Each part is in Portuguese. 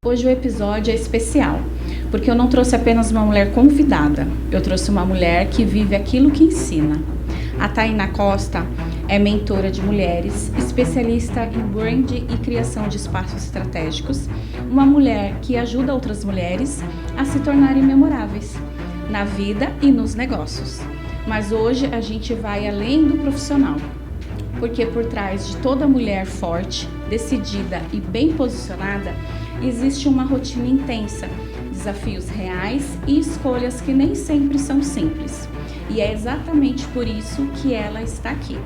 Hoje o episódio é especial, porque eu não trouxe apenas uma mulher convidada, eu trouxe uma mulher que vive aquilo que ensina. A Tainá Costa é mentora de mulheres, especialista em brand e criação de espaços estratégicos, uma mulher que ajuda outras mulheres a se tornarem memoráveis na vida e nos negócios. Mas hoje a gente vai além do profissional, porque por trás de toda mulher forte, decidida e bem posicionada, existe uma rotina intensa, desafios reais e escolhas que nem sempre são simples. E é exatamente por isso que ela está aqui.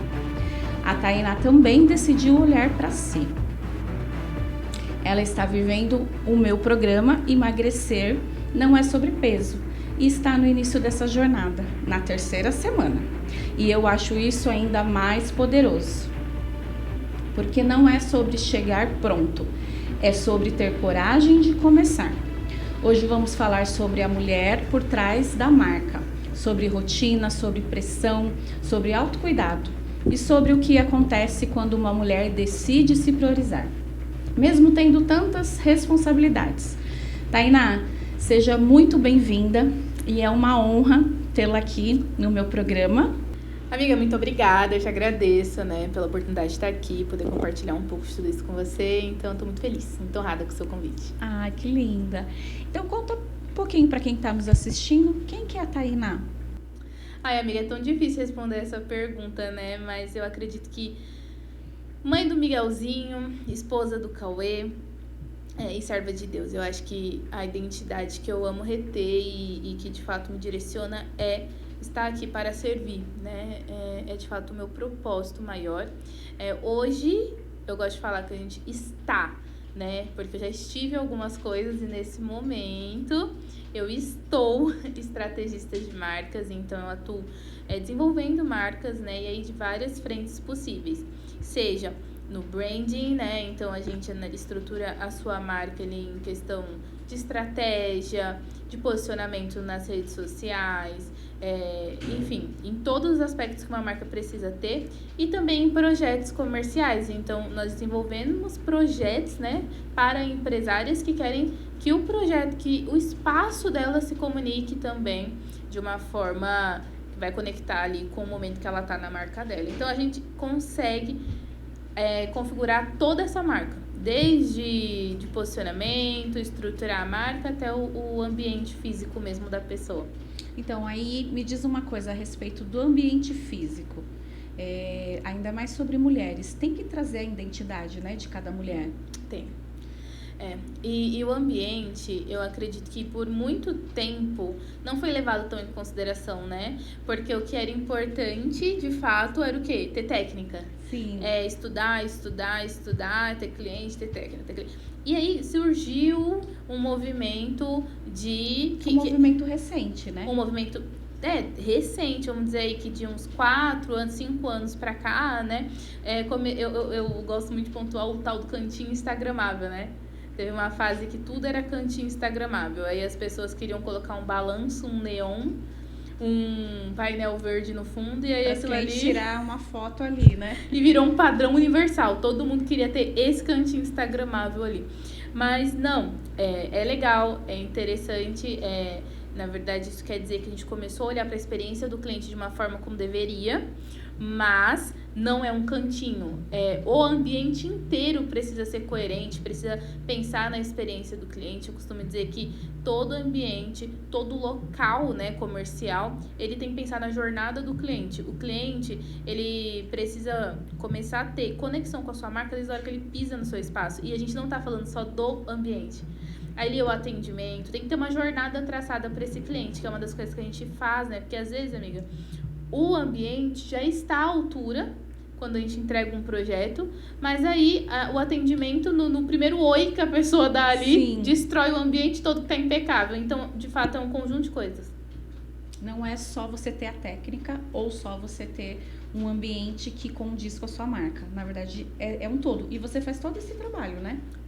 A Tainá também decidiu olhar para si. Ela está vivendo o meu programa Emagrecer Não é Sobre Peso e está no início dessa jornada, na 3ª semana. E eu acho isso ainda mais poderoso, porque não é sobre chegar pronto, é sobre ter coragem de começar. Hoje vamos falar sobre a mulher por trás da marca, sobre rotina, sobre pressão, sobre autocuidado e sobre o que acontece quando uma mulher decide se priorizar, mesmo tendo tantas responsabilidades. Tainá, seja muito bem-vinda e é uma honra tê-la aqui no meu programa. Amiga, muito obrigada, eu te agradeço, pela oportunidade de estar aqui, poder compartilhar um pouco de tudo isso com você, então estou muito feliz, muito honrada com o seu convite. Ah, que linda! Então conta um pouquinho para quem está nos assistindo, quem que é a Tainá? Ai, amiga, é tão difícil responder essa pergunta, mas eu acredito que mãe do Miguelzinho, esposa do Cauê, e serva de Deus. Eu acho que a identidade que eu amo reter e que de fato me direciona é estar aqui para servir, é de fato o meu propósito maior. Hoje eu gosto de falar que a gente está, porque eu já estive em algumas coisas e nesse momento eu estou estrategista de marcas, então eu atuo desenvolvendo marcas, e aí de várias frentes possíveis, seja no branding, então a gente estrutura a sua marca ali em questão de estratégia, de posicionamento nas redes sociais, enfim, em todos os aspectos que uma marca precisa ter, e também em projetos comerciais. Então nós desenvolvemos projetos, para empresárias que querem que o projeto, que o espaço dela se comunique também de uma forma que vai conectar ali com o momento que ela está na marca dela. Então a gente consegue configurar toda essa marca, desde de posicionamento, estruturar a marca até o ambiente físico mesmo da pessoa. Então, aí me diz uma coisa a respeito do ambiente físico, ainda mais sobre mulheres, tem que trazer a identidade, de cada mulher? Tem. E o ambiente, eu acredito que por muito tempo não foi levado tão em consideração, porque o que era importante, de fato, era o quê? Ter técnica. Sim. Estudar, ter cliente, ter técnica. E aí surgiu um movimento Um movimento recente, Um movimento recente, vamos dizer aí que de uns 4 anos, 5 anos pra cá, eu gosto muito de pontuar o tal do cantinho instagramável, Teve uma fase que tudo era cantinho instagramável. Aí as pessoas queriam colocar um balanço, um neon, um painel verde no fundo, e aí pra aquilo ali tirar uma foto ali, E virou um padrão universal. Todo mundo queria ter esse cantinho instagramável ali. Mas não, é legal, é interessante, na verdade isso quer dizer que a gente começou a olhar para a experiência do cliente de uma forma como deveria, mas não é um cantinho. O ambiente inteiro precisa ser coerente, precisa pensar na experiência do cliente. Eu costumo dizer que todo ambiente, todo local, comercial, ele tem que pensar na jornada do cliente. O cliente, ele precisa começar a ter conexão com a sua marca desde a hora que ele pisa no seu espaço. E a gente não tá falando só do ambiente. Ali o atendimento, tem que ter uma jornada traçada para esse cliente, que é uma das coisas que a gente faz, Porque às vezes, amiga, o ambiente já está à altura quando a gente entrega um projeto, mas aí o atendimento no primeiro oi que a pessoa dá ali, sim, destrói o ambiente todo que tá impecável. Então, de fato, é um conjunto de coisas. Não é só você ter a técnica ou só você ter um ambiente que condiz com a sua marca. Na verdade, é um todo. E você faz todo esse trabalho,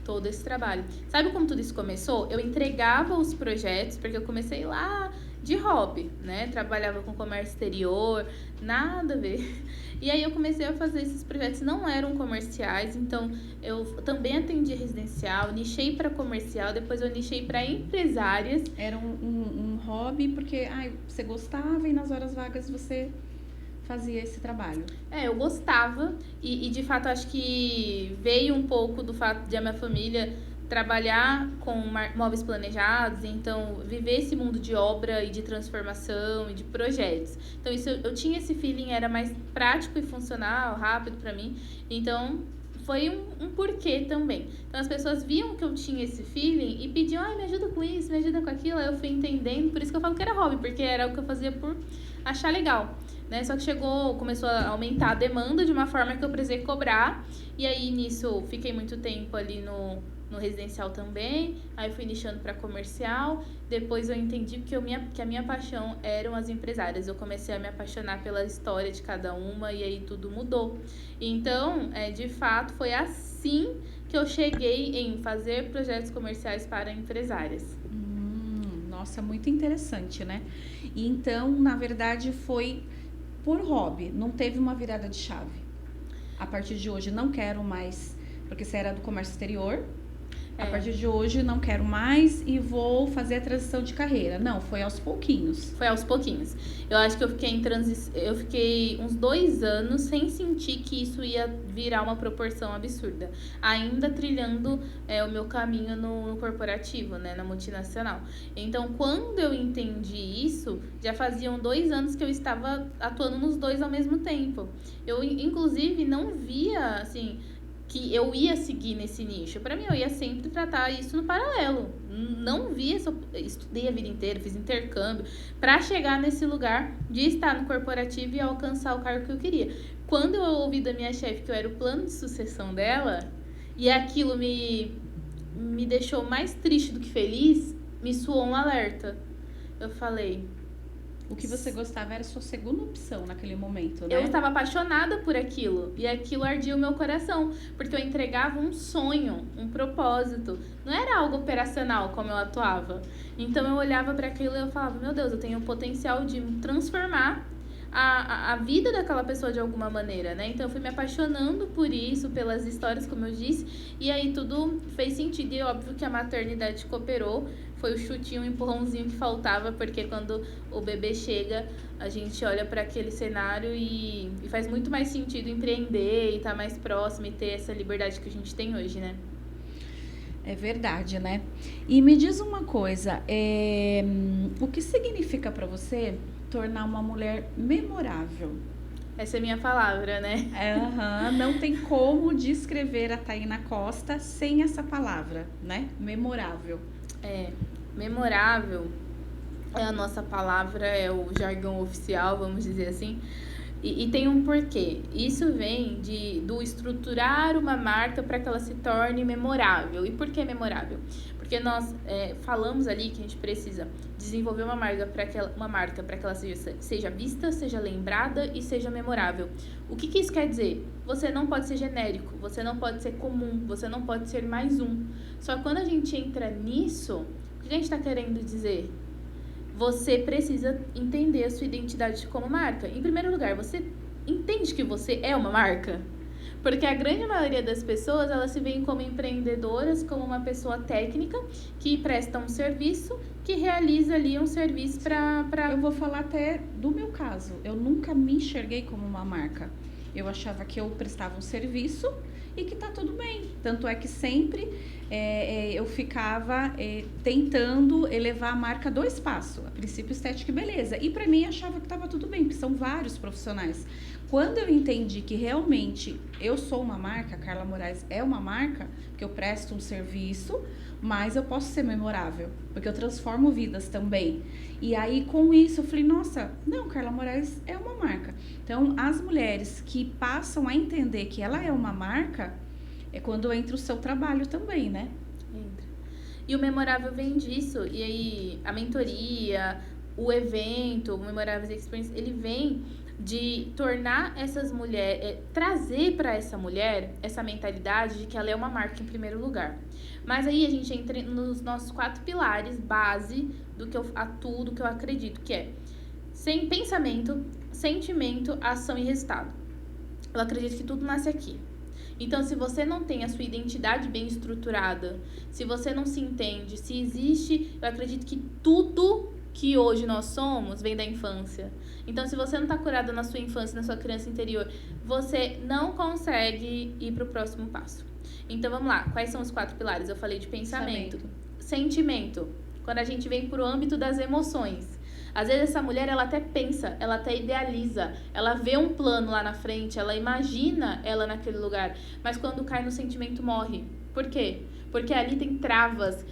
Todo esse trabalho. Sabe como tudo isso começou? Eu entregava os projetos, porque eu comecei lá de hobby, né? Trabalhava com comércio exterior, nada a ver. E aí eu comecei a fazer esses projetos, não eram comerciais, então eu também atendi residencial, nichei para comercial, depois eu nichei para empresárias. Era um hobby porque você gostava e nas horas vagas você fazia esse trabalho. Eu gostava e de fato acho que veio um pouco do fato de a minha família trabalhar com móveis planejados, então viver esse mundo de obra e de transformação e de projetos. Então isso eu tinha esse feeling, era mais prático e funcional, rápido para mim. Então foi um porquê também. Então as pessoas viam que eu tinha esse feeling e pediam, me ajuda com isso, me ajuda com aquilo. Aí eu fui entendendo, por isso que eu falo que era hobby, porque era o que eu fazia por achar legal. Né? Só que começou a aumentar a demanda de uma forma que eu precisei cobrar. E aí nisso fiquei muito tempo ali no residencial também, aí fui nichando para comercial, depois eu entendi que a minha paixão eram as empresárias, eu comecei a me apaixonar pela história de cada uma e aí tudo mudou. Então, de fato, foi assim que eu cheguei em fazer projetos comerciais para empresárias. Nossa, muito interessante, né? E então, na verdade, foi por hobby, não teve uma virada de chave. A partir de hoje, não quero mais, porque você era do comércio exterior. A partir de hoje, não quero mais e vou fazer a transição de carreira. Não, foi aos pouquinhos. Foi aos pouquinhos. Eu acho que eu fiquei uns 2 anos sem sentir que isso ia virar uma proporção absurda. Ainda trilhando o meu caminho no corporativo, né, na multinacional. Então, quando eu entendi isso, já faziam 2 anos que eu estava atuando nos dois ao mesmo tempo. Eu, inclusive, não via, assim, que eu ia seguir nesse nicho. Para mim, eu ia sempre tratar isso no paralelo. Não via, estudei a vida inteira, fiz intercâmbio, para chegar nesse lugar de estar no corporativo e alcançar o cargo que eu queria. Quando eu ouvi da minha chefe que eu era o plano de sucessão dela, e aquilo me deixou mais triste do que feliz, me soou um alerta. Eu falei... O que você gostava era a sua segunda opção naquele momento, né? Eu estava apaixonada por aquilo. E aquilo ardia o meu coração. Porque eu entregava um sonho, um propósito. Não era algo operacional como eu atuava. Então eu olhava para aquilo e eu falava, meu Deus, eu tenho o potencial de transformar a vida daquela pessoa de alguma maneira, né? Então eu fui me apaixonando por isso, pelas histórias, como eu disse. E aí tudo fez sentido. E é óbvio que a maternidade cooperou. Foi o chutinho, o empurrãozinho que faltava, porque quando o bebê chega, a gente olha para aquele cenário e faz muito mais sentido empreender e estar mais próximo e ter essa liberdade que a gente tem hoje, né? É verdade, né? E me diz uma coisa, o que significa para você tornar uma mulher memorável? Essa é a minha palavra, né? Não tem como descrever a Tainá Costa sem essa palavra, né? Memorável. Memorável é a nossa palavra, é o jargão oficial, vamos dizer assim. E tem um porquê. Isso vem do estruturar uma marca para que ela se torne memorável. E por que memorável? Porque nós falamos ali que a gente precisa desenvolver uma marca para que ela seja vista, seja lembrada e seja memorável. O que isso quer dizer? Você não pode ser genérico, você não pode ser comum, você não pode ser mais um. Só que quando a gente entra nisso, o que a gente está querendo dizer? Você precisa entender a sua identidade como marca. Em primeiro lugar, você entende que você é uma marca? Porque a grande maioria das pessoas, elas se veem como empreendedoras, como uma pessoa técnica que presta um serviço, que realiza ali um serviço para... Eu vou falar até do meu caso. Eu nunca me enxerguei como uma marca. Eu achava que eu prestava um serviço e que tá tudo bem. Tanto é que sempre eu ficava tentando elevar a marca do espaço, a princípio estética e beleza. E para mim achava que tava tudo bem, porque são vários profissionais. Quando eu entendi que realmente eu sou uma marca, a Carla Moraes é uma marca, porque eu presto um serviço, mas eu posso ser memorável, porque eu transformo vidas também. E aí, com isso, eu falei, nossa, não, Carla Moraes é uma marca. Então, as mulheres que passam a entender que ela é uma marca, é quando entra o seu trabalho também, né? Entra. E o memorável vem disso. E aí, a mentoria, o evento, o Memoráveis Experience, ele vem de tornar essas mulheres, trazer para essa mulher essa mentalidade de que ela é uma marca em primeiro lugar. Mas aí a gente entra nos nossos 4 pilares base do que eu atuo, do que eu acredito, que é sem pensamento, sentimento, ação e resultado. Eu acredito que tudo nasce aqui. Então, se você não tem a sua identidade bem estruturada, se você não se entende, se existe, eu acredito que tudo que hoje nós somos vem da infância. Então, se você não está curado na sua infância, na sua criança interior, você não consegue ir para o próximo passo. Então, vamos lá. Quais são os 4 pilares? Eu falei de pensamento. Sentimento. Quando a gente vem para o âmbito das emoções. Às vezes essa mulher, ela até pensa, ela até idealiza, ela vê um plano lá na frente, ela imagina ela naquele lugar, mas quando cai no sentimento, morre. Por quê? Porque ali tem travas,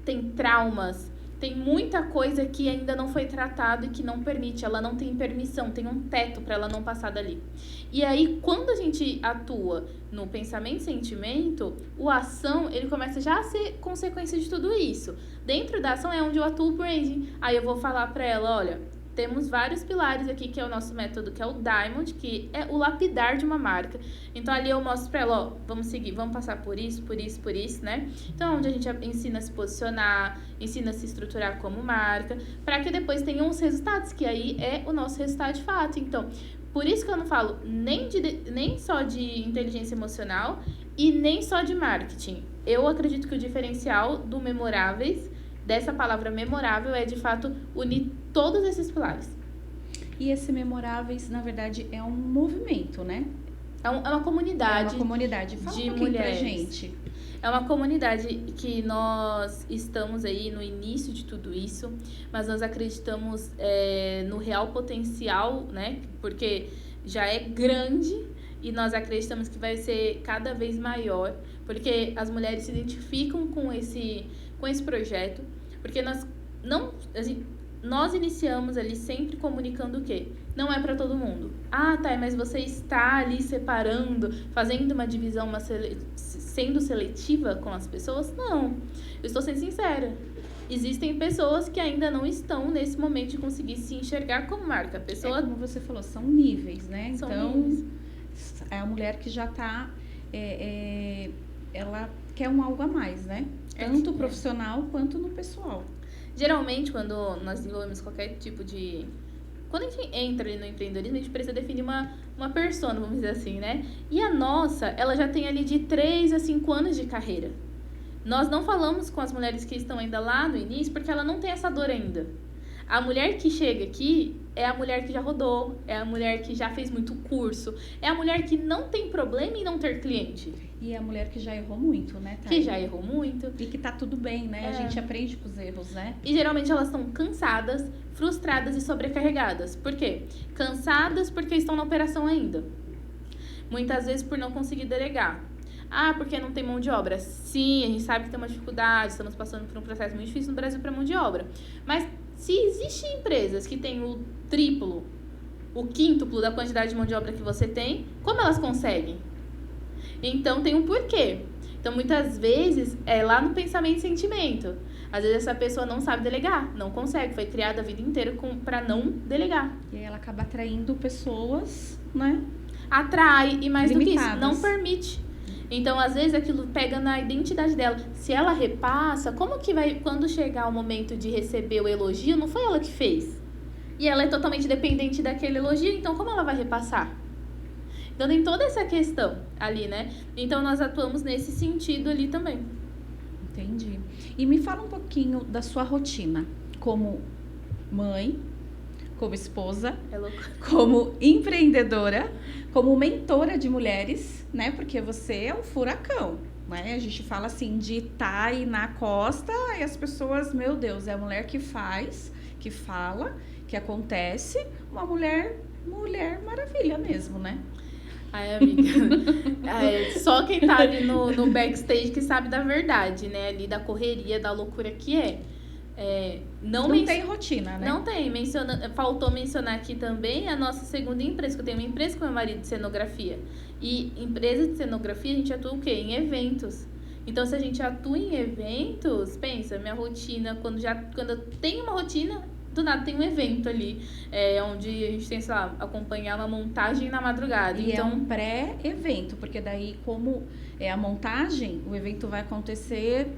tem traumas, tem muita coisa que ainda não foi tratado e que não permite, ela não tem permissão, tem um teto para ela não passar dali. E aí, quando a gente atua no pensamento e sentimento, o ação, ele começa já a ser consequência de tudo isso. Dentro da ação é onde eu atuo o branding. Aí eu vou falar para ela, olha, temos vários pilares aqui, que é o nosso método, que é o Diamond, que é o lapidar de uma marca. Então, ali eu mostro pra ela, ó, vamos seguir, vamos passar por isso, né? Então, onde a gente ensina a se posicionar, ensina a se estruturar como marca, para que depois tenham os resultados, que aí é o nosso resultado de fato. Então, por isso que eu não falo nem só de inteligência emocional e nem só de marketing. Eu acredito que o diferencial do Memoráveis, dessa palavra memorável, é de fato unir todos esses pilares. E esse Memoráveis, na verdade, é um movimento, né? É uma comunidade. É uma comunidade. Fala de um pouquinho mulheres. pra gente. É uma comunidade que nós estamos aí no início de tudo isso, mas nós acreditamos no real potencial, né? Porque já é grande e nós acreditamos que vai ser cada vez maior, porque as mulheres se identificam com esse projeto, porque nós iniciamos ali sempre comunicando o quê? Não é para todo mundo. Ah, tá, mas você está ali separando, fazendo uma divisão, sendo seletiva com as pessoas? Não, eu estou sendo sincera. Existem pessoas que ainda não estão nesse momento de conseguir se enxergar como marca. Como você falou, são níveis, né? São então, níveis. É a mulher que já está... ela quer um algo a mais, né? Tanto profissional quanto no pessoal. Geralmente, quando nós desenvolvemos qualquer tipo de... Quando a gente entra ali no empreendedorismo, a gente precisa definir uma persona, vamos dizer assim, né? E a nossa, ela já tem ali de 3 a 5 anos de carreira. Nós não falamos com as mulheres que estão ainda lá no início, porque ela não tem essa dor ainda. A mulher que chega aqui é a mulher que já rodou, é a mulher que já fez muito curso, é a mulher que não tem problema em não ter cliente. E é a mulher que já errou muito, né, Thay? Que já errou muito. E que tá tudo bem, né? A gente aprende com os erros, né? E geralmente elas estão cansadas, frustradas e sobrecarregadas. Por quê? Cansadas porque estão na operação ainda. Muitas vezes por não conseguir delegar. Ah, porque não tem mão de obra. Sim, a gente sabe que tem uma dificuldade, estamos passando por um processo muito difícil no Brasil para mão de obra. Mas se existem empresas que têm o triplo, o quíntuplo da quantidade de mão de obra que você tem, como elas conseguem? Então tem um porquê. Então muitas vezes é lá no pensamento e sentimento. Às vezes essa pessoa não sabe delegar, não consegue, foi criada a vida inteira para não delegar. E aí ela acaba atraindo pessoas, né? Atrai, e mais limitadas. Do que isso, não permite. Então, às vezes, aquilo pega na identidade dela. Se ela repassa, como que vai, quando chegar o momento de receber o elogio, não foi ela que fez? E ela é totalmente dependente daquele elogio, então como ela vai repassar? Então, tem toda essa questão ali, né? Então, nós atuamos nesse sentido ali também. Entendi. E me fala um pouquinho da sua rotina como mãe, como esposa, como empreendedora, como mentora de mulheres, né? Porque você é um furacão, né? A gente fala assim de Thay na costa e as pessoas, meu Deus, é a mulher que faz, que fala, que acontece, uma mulher maravilha mesmo, né? Ai, amiga, só quem tá ali no backstage que sabe da verdade, né? Ali da correria, da loucura que é. Não tem rotina, né? Não tem. Faltou mencionar aqui também a nossa segunda empresa, que eu tenho uma empresa com meu marido de cenografia. E empresa de cenografia, a gente atua o quê? Em eventos. Então, se a gente atua em eventos, pensa, minha rotina, quando eu tenho uma rotina, do nada tem um evento ali, onde a gente tem, sei lá, acompanhar uma montagem na madrugada. E então é um pré-evento, porque daí, como é a montagem, o evento vai acontecer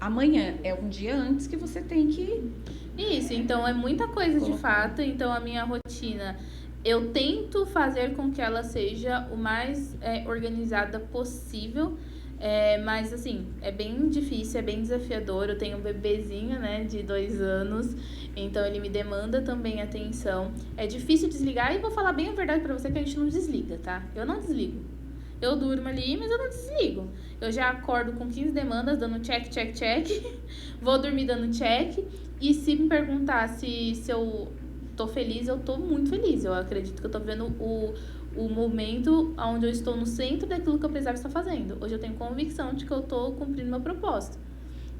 amanhã. É um dia antes que você tem que... Isso, então é muita coisa de fato. Então a minha rotina, eu tento fazer com que ela seja o mais organizada possível. Mas assim, é bem difícil, é bem desafiador. Eu tenho um bebezinho, né, de 2 anos, então ele me demanda também atenção. É difícil desligar e vou falar bem a verdade pra você que a gente não desliga, tá? Eu não desligo. Eu durmo ali, mas eu não desligo. Eu já acordo com 15 demandas, dando check, check, check. Vou dormir dando check. E se me perguntar se eu tô feliz, eu tô muito feliz. Eu acredito que eu tô vendo o momento onde eu estou no centro daquilo que eu precisava estar fazendo. Hoje eu tenho convicção de que eu tô cumprindo meu propósito.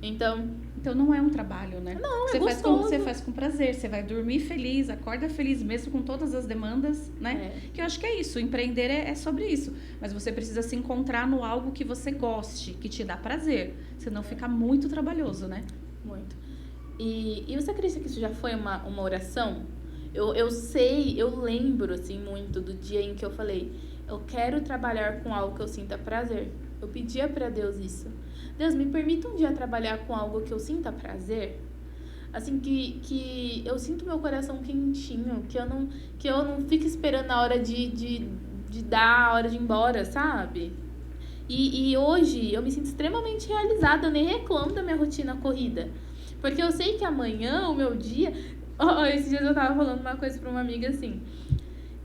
Então não é um trabalho, né? Não, você gostoso. faz com prazer. Você vai dormir feliz, acorda feliz, mesmo com todas as demandas, né? Que eu acho que é isso. Empreender é sobre isso. Mas você precisa se encontrar no algo que você goste, que te dá prazer. Senão fica muito trabalhoso, né? Muito. E você acredita que isso já foi uma oração? Eu lembro, assim, muito do dia em que eu falei, eu quero trabalhar com algo que eu sinta prazer. Eu pedia pra Deus isso. Deus, me permita um dia trabalhar com algo que eu sinta prazer. Assim, que eu sinto meu coração quentinho, que eu não fique esperando a hora de dar, a hora de ir embora, sabe? E hoje eu me sinto extremamente realizada, eu nem reclamo da minha rotina corrida. Porque eu sei que amanhã, o meu dia... esses dias eu tava falando uma coisa pra uma amiga assim...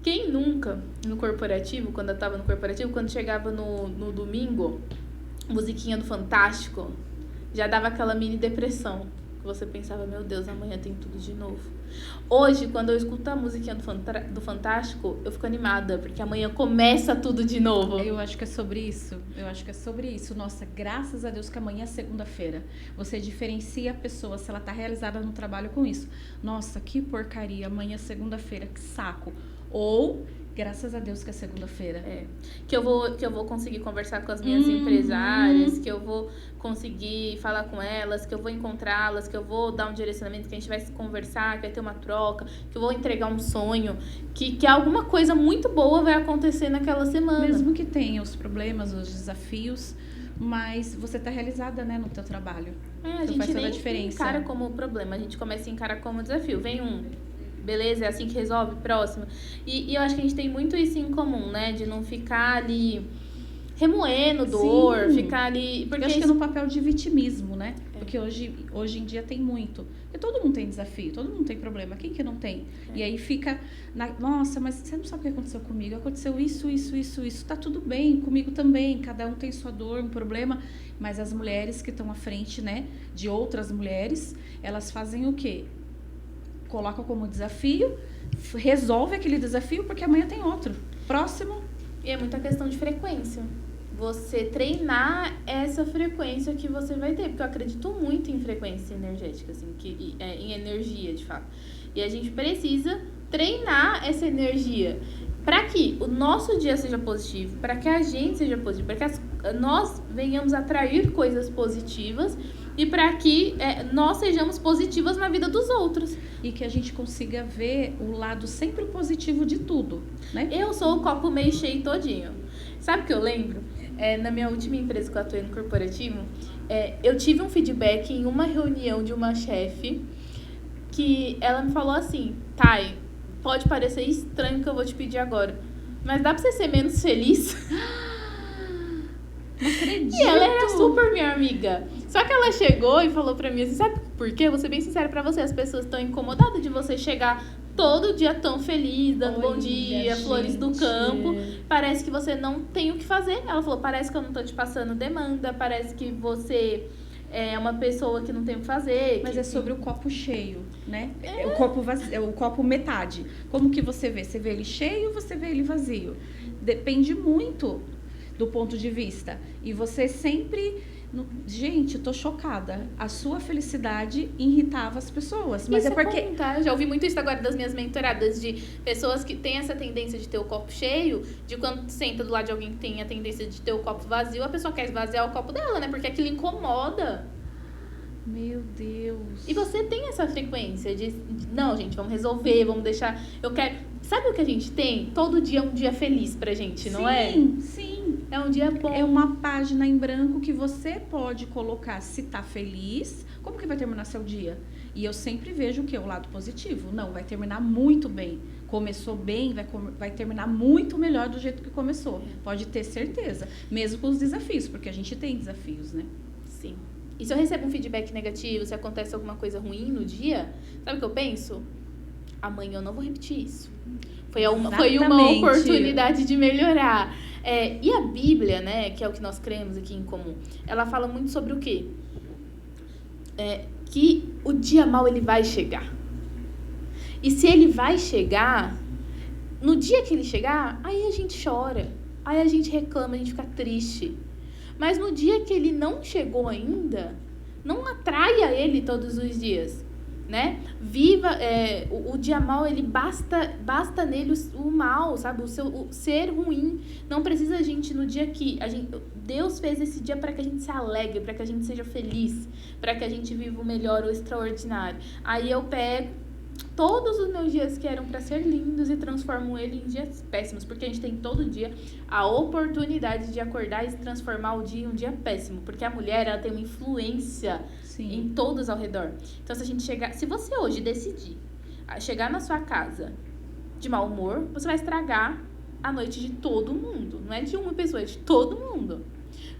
Quem nunca, no corporativo, quando eu tava no corporativo, quando chegava no domingo, musiquinha do Fantástico, já dava aquela mini depressão. Você pensava, meu Deus, amanhã tem tudo de novo. Hoje, quando eu escuto a musiquinha do Fantástico, eu fico animada, porque amanhã começa tudo de novo. Eu acho que é sobre isso. Nossa, graças a Deus que amanhã é segunda-feira. Você diferencia a pessoa se ela tá realizada no trabalho com isso. Nossa, que porcaria, amanhã é segunda-feira, que saco. Ou... graças a Deus que é segunda-feira. Que eu vou conseguir conversar com as minhas empresárias, que eu vou conseguir falar com elas, que eu vou encontrá-las, que eu vou dar um direcionamento, que a gente vai se conversar, que vai ter uma troca, que eu vou entregar um sonho, que alguma coisa muito boa vai acontecer naquela semana. Mesmo que tenha os problemas, os desafios, mas você tá realizada, né, no teu trabalho. A gente nem encara como problema, a gente começa a encarar como desafio. Vem beleza, é assim que resolve, próximo. E eu acho que a gente tem muito isso em comum, né? De não ficar ali remoendo dor, ficar ali... Porque eu acho que é no papel de vitimismo, né? Porque hoje em dia tem muito. Porque todo mundo tem desafio, todo mundo tem problema. Quem que não tem? E aí fica... Nossa, mas você não sabe o que aconteceu comigo. Aconteceu isso. Tá tudo bem, comigo também. Cada um tem sua dor, um problema. Mas as mulheres que estão à frente, né? De outras mulheres, elas fazem o quê? Coloca como desafio, resolve aquele desafio, porque amanhã tem outro. Próximo. E é muita questão de frequência. Você treinar essa frequência que você vai ter. Porque eu acredito muito em frequência energética, assim, em energia, de fato. E a gente precisa treinar essa energia para que o nosso dia seja positivo, para que a gente seja positivo, para que nós venhamos atrair coisas positivas e para que nós sejamos positivas na vida dos outros. E que a gente consiga ver o lado sempre positivo de tudo, né? Eu sou o copo meio cheio todinho. Sabe o que eu lembro? Na minha última empresa que eu atuei no corporativo, eu tive um feedback em uma reunião de uma chefe que ela me falou assim: Thay, pode parecer estranho o que eu vou te pedir agora, mas dá pra você ser menos feliz? Não acredito. E ela era super minha amiga. Só que ela chegou e falou pra mim assim, sabe por quê? Vou ser bem sincera pra você, as pessoas estão incomodadas de você chegar todo dia tão feliz, dando bom dia, flores do campo. Parece que você não tem o que fazer. Ela falou, parece que eu não tô te passando demanda, parece que você é uma pessoa que não tem o que fazer. Mas é sobre o copo cheio, né? O copo vazio, o copo metade. Como que você vê? Você vê ele cheio ou você vê ele vazio? Depende muito do ponto de vista. E você sempre... Gente, eu tô chocada. A sua felicidade irritava as pessoas. Mas isso é porque... Eu já ouvi muito isso agora das minhas mentoradas, de pessoas que têm essa tendência de ter o copo cheio, de quando senta do lado de alguém que tem a tendência de ter o copo vazio, a pessoa quer esvaziar o copo dela, né? Porque aquilo incomoda. Meu Deus. E você tem essa frequência de, não, gente, vamos resolver, vamos deixar, eu quero... Sabe o que a gente tem? Todo dia é um dia feliz pra gente, não é? Sim, sim. É um dia bom. É uma página em branco que você pode colocar se tá feliz, como que vai terminar seu dia? E eu sempre vejo o que? O lado positivo. Não, vai terminar muito bem. Começou bem, vai terminar muito melhor do jeito que começou. Pode ter certeza. Mesmo com os desafios, porque a gente tem desafios, né? Sim. E se eu recebo um feedback negativo, se acontece alguma coisa ruim no dia, sabe o que eu penso? Amanhã eu não vou repetir isso. Foi uma oportunidade de melhorar. E a Bíblia, né, que é o que nós cremos aqui em comum, ela fala muito sobre o quê? Que o dia mau ele vai chegar. E se ele vai chegar, no dia que ele chegar, aí a gente chora, aí a gente reclama, a gente fica triste. Mas no dia que ele não chegou ainda, não atraia ele todos os dias, né? Viva, o dia mau, ele basta nele o mal, sabe? O ser ruim. Não precisa a gente, no dia que Deus fez esse dia para que a gente se alegre, para que a gente seja feliz, para que a gente viva o melhor, o extraordinário. Aí eu pego todos os meus dias que eram para ser lindos e transformo ele em dias péssimos, porque a gente tem todo dia a oportunidade de acordar e transformar o dia em um dia péssimo, porque a mulher, ela tem uma influência em todos ao redor. Então, se você hoje decidir chegar na sua casa de mau humor, você vai estragar a noite de todo mundo, não é de uma pessoa, é de todo mundo.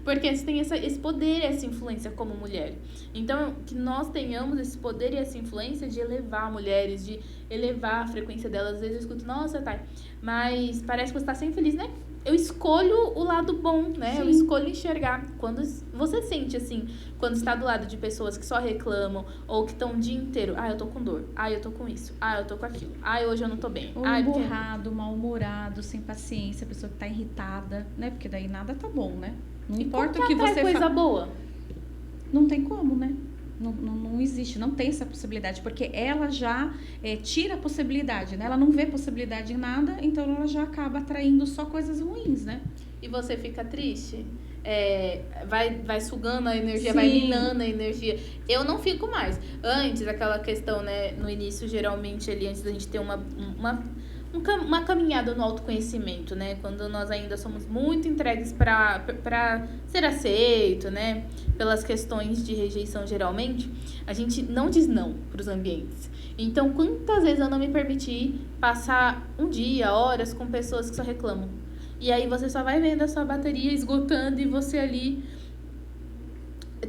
Porque você tem esse poder e essa influência como mulher. Então, que nós tenhamos esse poder e essa influência de elevar mulheres, de elevar a frequência delas. Às vezes eu escuto, nossa, Thay, mas parece que você está sempre feliz, né? Eu escolho o lado bom, né? Sim. Eu escolho enxergar. Quando você sente assim, quando está do lado de pessoas que só reclamam ou que estão o dia inteiro, eu tô com dor, eu tô com isso, eu tô com aquilo, hoje eu não tô bem. Ou emburrado, mal-humorado, sem paciência, a pessoa que tá irritada, né? Porque daí nada tá bom, né? Não importa o que você coisa boa. Não tem como, né? Não existe, não tem essa possibilidade, porque ela já tira a possibilidade, né? Ela não vê possibilidade em nada, então ela já acaba atraindo só coisas ruins, né? E você fica triste? Vai sugando a energia, Sim. Vai minando a energia. Eu não fico mais. Antes, aquela questão, né? No início, geralmente, ali, antes da gente ter uma caminhada no autoconhecimento, né? Quando nós ainda somos muito entregues para ser aceito, né? Pelas questões de rejeição, geralmente, a gente não diz não para os ambientes. Então, quantas vezes eu não me permiti passar um dia, horas com pessoas que só reclamam? E aí você só vai vendo a sua bateria esgotando e você ali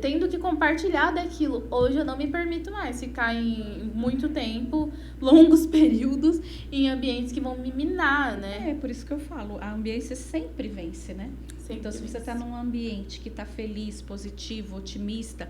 tendo que compartilhar daquilo. Hoje eu não me permito mais ficar em muito tempo, longos períodos, em ambientes que vão me minar, né? É por isso que eu falo, a ambiência sempre vence, né? Sempre então, se vence. você tá num ambiente que tá feliz, positivo, otimista,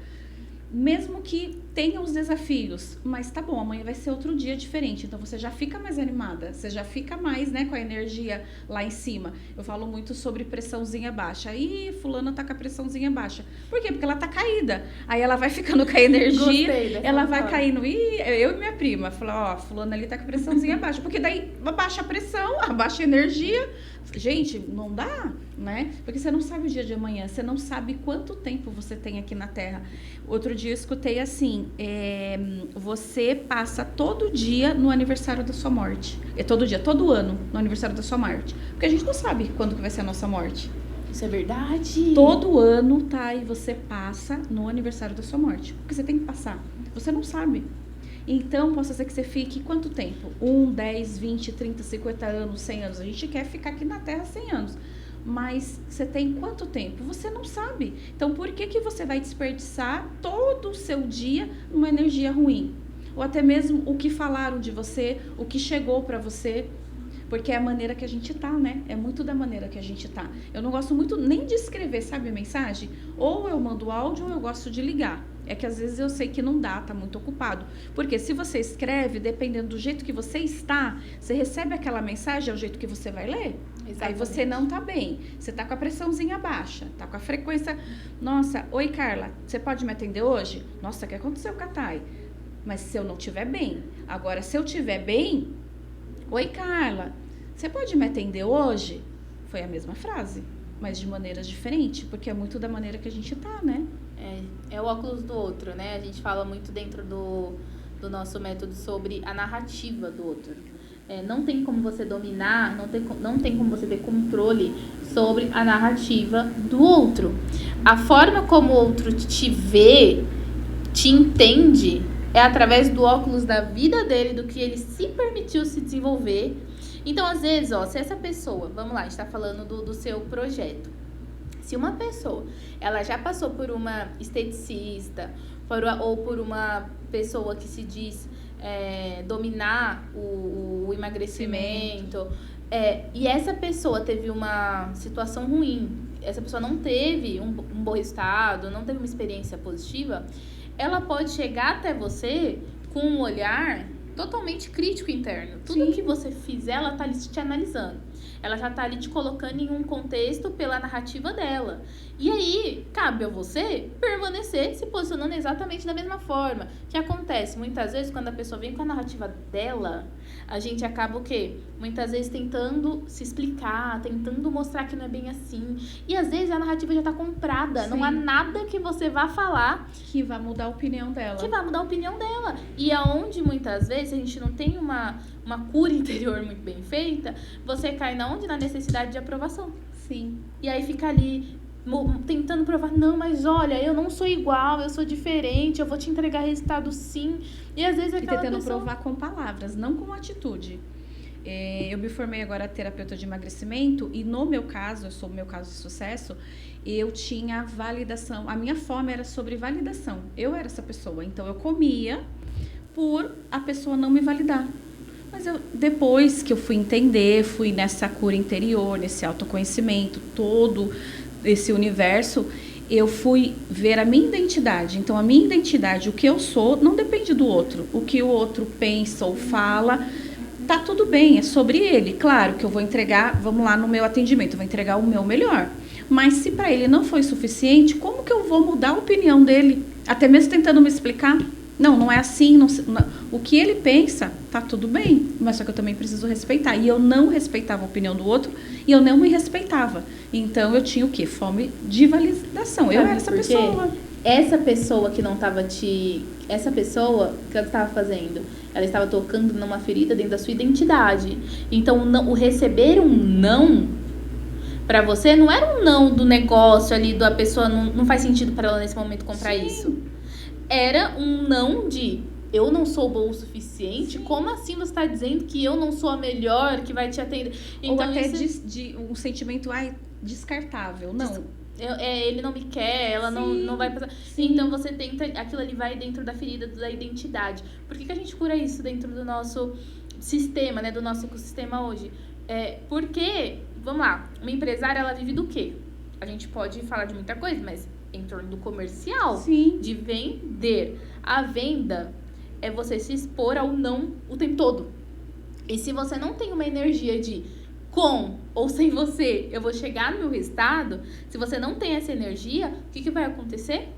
mesmo que tenha os desafios, mas tá bom, amanhã vai ser outro dia diferente, então você já fica mais animada, você já fica mais, né, com a energia lá em cima. Eu falo muito sobre pressãozinha baixa. Ih, fulana tá com a pressãozinha baixa. Por quê? Porque ela tá caída. Aí ela vai ficando com a energia, ela vai caindo. Ih, eu e minha prima, falar, fulana ali tá com a pressãozinha baixa, porque daí abaixa a pressão, abaixa a energia. Gente, não dá, né? Porque você não sabe o dia de amanhã, você não sabe quanto tempo você tem aqui na Terra. Outro dia eu escutei assim, você passa todo dia no aniversário da sua morte. Todo ano no aniversário da sua morte. Porque a gente não sabe quando que vai ser a nossa morte. Isso é verdade. Todo ano, tá? E você passa no aniversário da sua morte. Porque você tem que passar. Você não sabe. Então, posso ser que você fique quanto tempo? 1, 10, 20, 30, 50 anos, 100 anos. A gente quer ficar aqui na Terra 100 anos. Mas você tem quanto tempo? Você não sabe. Então, por que você vai desperdiçar todo o seu dia numa energia ruim? Ou até mesmo o que falaram de você, o que chegou pra você. Porque é a maneira que a gente tá, né? É muito da maneira que a gente tá. Eu não gosto muito nem de escrever, sabe, a mensagem? Ou eu mando áudio ou eu gosto de ligar. É que às vezes eu sei que não dá, tá muito ocupado. Porque se você escreve, dependendo do jeito que você está, você recebe aquela mensagem, é o jeito que você vai ler. Exatamente. Aí você não tá bem. Você tá com a pressãozinha baixa, tá com a frequência... Nossa, oi Carla, você pode me atender hoje? Nossa, o que aconteceu com a Thay? Mas se eu não estiver bem. Agora, se eu estiver bem... Oi Carla, você pode me atender hoje? Foi a mesma frase, mas de maneiras diferentes, porque é muito da maneira que a gente tá, né? É o óculos do outro, né? A gente fala muito dentro do nosso método sobre a narrativa do outro. Não tem como você dominar, não tem como você ter controle sobre a narrativa do outro. A forma como o outro te vê, te entende, é através do óculos da vida dele, do que ele se permitiu se desenvolver. Então, às vezes, se essa pessoa, vamos lá, a gente tá falando do seu projeto. Se uma pessoa, ela já passou por uma esteticista, ou por uma pessoa que se diz dominar o emagrecimento, e essa pessoa teve uma situação ruim, essa pessoa não teve um bom resultado, não teve uma experiência positiva, ela pode chegar até você com um olhar totalmente crítico interno. Tudo que você fizer, ela tá ali te analisando. Ela já tá ali te colocando em um contexto pela narrativa dela. E aí, cabe a você permanecer se posicionando exatamente da mesma forma. O que acontece? Muitas vezes, quando a pessoa vem com a narrativa dela, a gente acaba o quê? Muitas vezes tentando se explicar, tentando mostrar que não é bem assim. E às vezes a narrativa já tá comprada. Sim. Não há nada que você vá falar que vai mudar a opinião dela. E aonde muitas vezes a gente não tem uma cura interior muito bem feita, você cai na necessidade de aprovação. Sim. E aí fica ali tentando provar, não, mas olha, eu não sou igual, eu sou diferente, eu vou te entregar resultado sim. E às vezes aquela tentando pessoa... provar com palavras, não com atitude. Eu me formei agora terapeuta de emagrecimento e no meu caso, eu sou o meu caso de sucesso, eu tinha validação, a minha fome era sobre validação. Eu era essa pessoa, então eu comia por a pessoa não me validar. Mas depois que eu fui entender, fui nessa cura interior, nesse autoconhecimento, todo esse universo, eu fui ver a minha identidade. Então, a minha identidade, o que eu sou, não depende do outro. O que o outro pensa ou fala, tá tudo bem, é sobre ele. Claro que eu vou entregar, vamos lá no meu atendimento, eu vou entregar o meu melhor. Mas se para ele não foi suficiente, como que eu vou mudar a opinião dele? Até mesmo tentando me explicar. Não é assim, não, o que ele pensa, tá tudo bem, mas só que eu também preciso respeitar. E eu não respeitava a opinião do outro e eu não me respeitava. Então, eu tinha o quê? Fome de validação. Eu era essa pessoa. Essa pessoa que não tava Essa pessoa, o que ela estava fazendo? Ela estava tocando numa ferida dentro da sua identidade. Então, o receber um não... Pra você, não era um não do negócio ali, da pessoa, não faz sentido para ela nesse momento comprar isso. Era um não de eu não sou bom o suficiente. Sim. Como assim você está dizendo que eu não sou a melhor que vai te atender? Então, ou até de um sentimento descartável. Não. Ele não me quer, ela não vai passar. Sim. Então você tenta, aquilo ali vai dentro da ferida da identidade. Por que a gente cura isso dentro do nosso sistema, né? Do nosso ecossistema hoje? Porque, vamos lá, uma empresária, ela vive do quê? A gente pode falar de muita coisa, mas em torno do comercial. Sim. De vender. A venda é você se expor ao não o tempo todo. E se você não tem uma energia de com ou sem você, eu vou chegar no meu resultado, se você não tem essa energia, o que vai acontecer?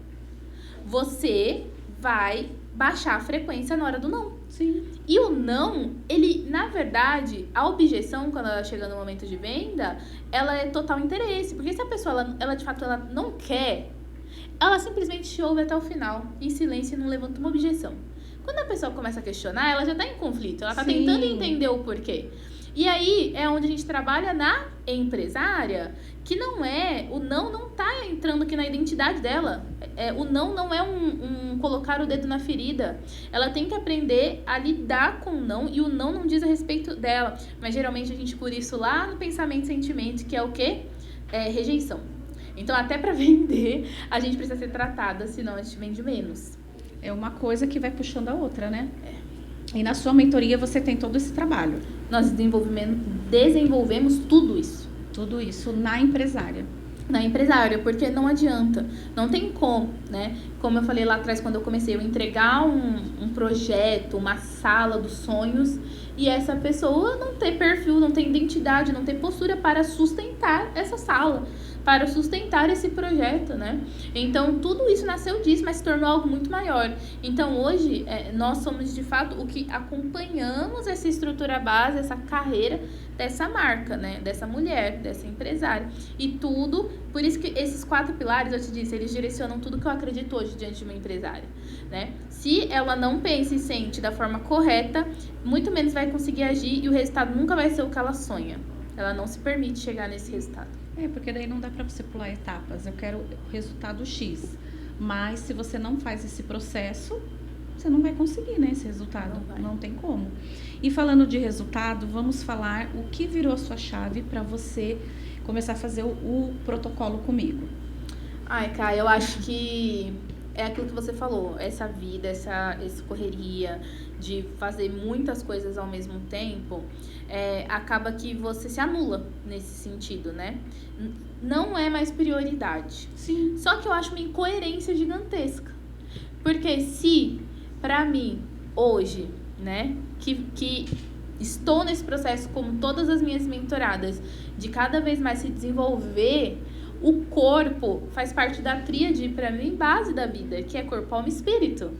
Você vai baixar a frequência na hora do não. Sim. E o não, ele, na verdade, a objeção, quando ela chega no momento de venda, ela é total interesse. Porque se a pessoa, ela de fato, ela não quer, ela simplesmente te ouve até o final, em silêncio, e não levanta uma objeção. Quando a pessoa começa a questionar, ela já está em conflito, ela está tentando entender o porquê. E aí é onde a gente trabalha na empresária, que o não tá entrando aqui na identidade dela. O não é um colocar o dedo na ferida. Ela tem que aprender a lidar com o não, e o não diz a respeito dela. Mas geralmente a gente cura isso lá no pensamento e sentimento, que é o quê? Rejeição. Então, até para vender, a gente precisa ser tratada, senão a gente vende menos. É uma coisa que vai puxando a outra, né? E na sua mentoria você tem todo esse trabalho. Nós desenvolvemos tudo isso. Tudo isso na empresária. Na empresária, porque não adianta. Não tem como, né? Como eu falei lá atrás, quando eu comecei a entregar um projeto, uma sala dos sonhos, e essa pessoa não ter perfil, não ter identidade, não ter postura para sustentar essa sala. para sustentar esse projeto, né? Então, tudo isso nasceu disso, mas se tornou algo muito maior. Então, hoje, nós somos, de fato, o que acompanhamos essa estrutura base, essa carreira dessa marca, né? Dessa mulher, dessa empresária. E tudo, por isso que esses 4 pilares, eu te disse, eles direcionam tudo que eu acredito hoje diante de uma empresária, né? Se ela não pensa e sente da forma correta, muito menos vai conseguir agir e o resultado nunca vai ser o que ela sonha. Ela não se permite chegar nesse resultado. Porque daí não dá para você pular etapas. Eu quero o resultado X. Mas se você não faz esse processo, você não vai conseguir, né, esse resultado. Não tem como. E falando de resultado, vamos falar o que virou a sua chave para você começar a fazer o protocolo comigo. Ai, Kai, eu acho que é aquilo que você falou, essa vida, essa correria de fazer muitas coisas ao mesmo tempo, acaba que você se anula nesse sentido, né? Não é mais prioridade. Sim. Só que eu acho uma incoerência gigantesca. Porque se, pra mim, hoje, né, que estou nesse processo, como todas as minhas mentoradas, de cada vez mais se desenvolver, o corpo faz parte da tríade, pra mim, base da vida, que é corpo, alma e espírito.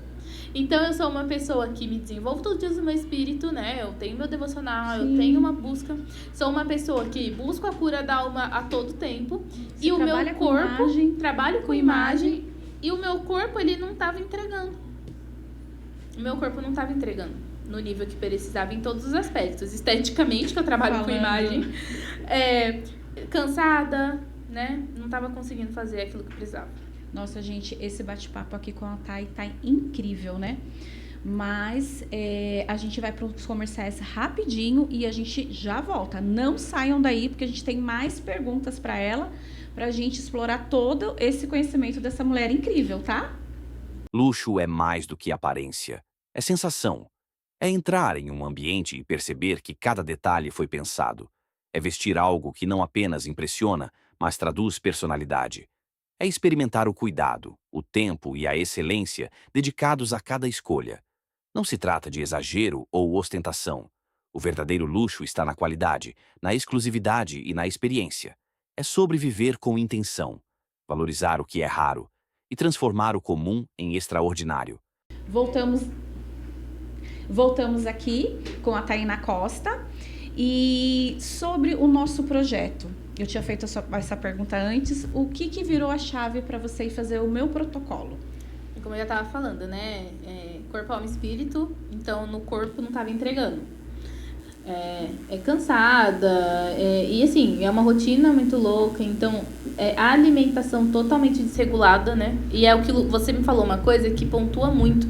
Então, eu sou uma pessoa que me desenvolvo todos os dias no meu espírito, né? Eu tenho meu devocional, Sim. Eu tenho uma busca. Sou uma pessoa que busco a cura da alma a todo tempo. Você e o meu corpo, trabalho com imagem. E o meu corpo, ele não estava entregando. O meu corpo não estava entregando no nível que precisava em todos os aspectos. Esteticamente, que eu trabalho com imagem. Cansada, né? Não estava conseguindo fazer aquilo que precisava. Nossa, gente, esse bate-papo aqui com a Thay tá incrível, né? Mas a gente vai para os comerciais rapidinho e a gente já volta. Não saiam daí, porque a gente tem mais perguntas para ela, pra gente explorar todo esse conhecimento dessa mulher incrível, tá? Luxo é mais do que aparência. É sensação. É entrar em um ambiente e perceber que cada detalhe foi pensado. É vestir algo que não apenas impressiona, mas traduz personalidade. É experimentar o cuidado, o tempo e a excelência dedicados a cada escolha. Não se trata de exagero ou ostentação. O verdadeiro luxo está na qualidade, na exclusividade e na experiência. É sobre viver com intenção, valorizar o que é raro e transformar o comum em extraordinário. Voltamos aqui com a Tainá Costa e sobre o nosso projeto. Eu tinha feito essa pergunta antes. O que virou a chave para você ir fazer o meu protocolo? Como eu já estava falando, né? Corpo, alma e espírito. Então, no corpo não estava entregando. Cansada. E assim, é uma rotina muito louca. Então, a alimentação totalmente desregulada, né? E é o que você me falou, uma coisa que pontua muito.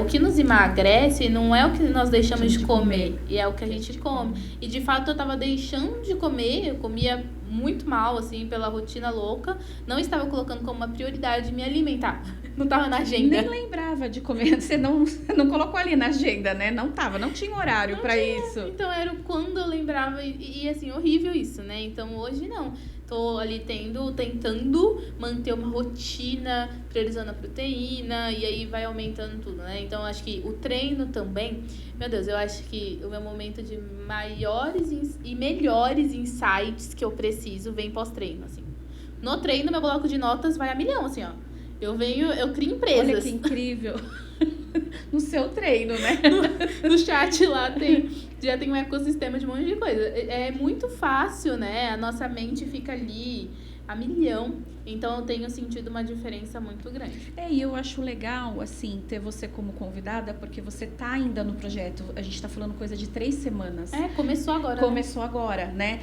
O que nos emagrece não é o que nós deixamos de comer, e é o que a gente come. E de fato eu tava deixando de comer, eu comia muito mal, assim, pela rotina louca. Não estava colocando como uma prioridade me alimentar. Não tava na agenda. Nem lembrava de comer, você não colocou ali na agenda, né? Não tinha horário pra isso. Então era quando eu lembrava, e assim, horrível isso, né? Então hoje não. Tô ali tentando manter uma rotina, priorizando a proteína, e aí vai aumentando tudo, né? Então, acho que o treino também, meu Deus, eu acho que o meu momento de maiores e melhores insights que eu preciso vem pós-treino, assim. No treino, meu bloco de notas vai a milhão, assim, ó. Eu crio empresas. Olha que incrível. No seu treino, né? No chat lá já tem um ecossistema de um monte de coisa. É muito fácil, né? A nossa mente fica ali a milhão. Então, eu tenho sentido uma diferença muito grande. E eu acho legal, assim, ter você como convidada, porque você tá ainda no projeto. A gente tá falando coisa de 3 semanas. Começou agora. Começou agora, né?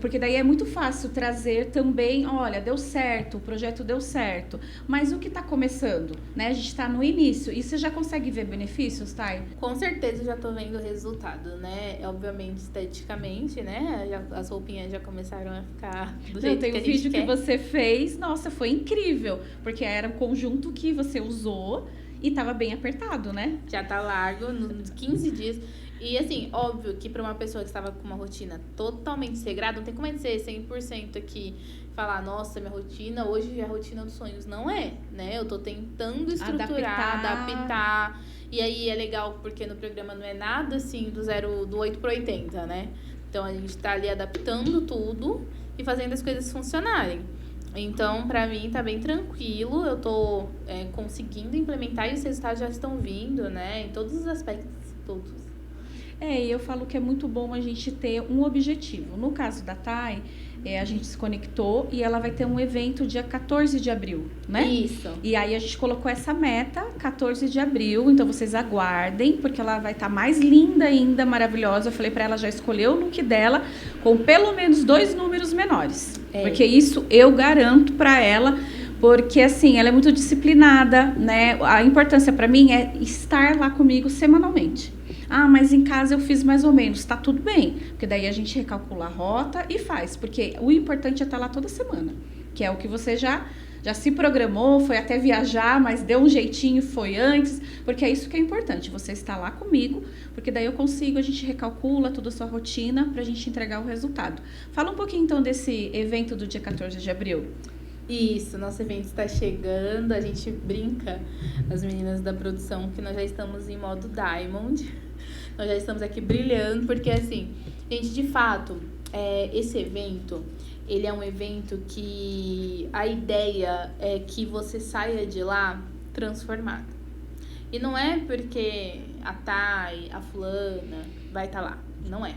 Porque daí é muito fácil trazer também, olha, deu certo, o projeto deu certo. Mas o que tá começando, né? A gente tá no início. E você já consegue ver benefícios, Thay? Com certeza já tô vendo o resultado, né? Obviamente, esteticamente, né? As roupinhas já começaram a ficar do jeito que a gente quer. Tem um vídeo que você fez, nossa, foi incrível, porque era um conjunto que você usou e tava bem apertado, né? Já tá largo, nos 15 dias. E assim, óbvio que pra uma pessoa que estava com uma rotina totalmente regrada, não tem como a gente ser 100% aqui, falar, nossa, minha rotina, hoje é a rotina dos sonhos. Não é, né? Eu tô tentando estruturar, adaptar. E aí é legal, porque no programa não é nada assim do 8 pro 80, né? Então a gente tá ali adaptando tudo e fazendo as coisas funcionarem. Então, pra mim, tá bem tranquilo. Eu tô conseguindo implementar e os resultados já estão vindo, né? Em todos os aspectos, todos. E eu falo que é muito bom a gente ter um objetivo. No caso da Thay, a gente se conectou e ela vai ter um evento dia 14 de abril, né? Isso. E aí a gente colocou essa meta, 14 de abril, então vocês aguardem, porque ela vai estar mais linda ainda, maravilhosa. Eu falei pra ela já escolher o look dela com pelo menos 2 números menores. Porque isso eu garanto pra ela, porque assim, ela é muito disciplinada, né? A importância pra mim é estar lá comigo semanalmente. Ah, mas em casa eu fiz mais ou menos, tá tudo bem, porque daí a gente recalcula a rota e faz, porque o importante é estar lá toda semana, que é o que você já se programou, foi até viajar, mas deu um jeitinho, foi antes, porque é isso que é importante, você está lá comigo, porque daí eu consigo, a gente recalcula toda a sua rotina pra gente entregar o resultado. Fala um pouquinho então desse evento do dia 14 de abril. Isso, nosso evento está chegando, a gente brinca, as meninas da produção, que nós já estamos em modo Diamond, nós já estamos aqui brilhando, porque assim, gente, de fato, esse evento, ele é um evento que a ideia é que você saia de lá transformada. E não é porque a Thay, a fulana vai estar lá, não é.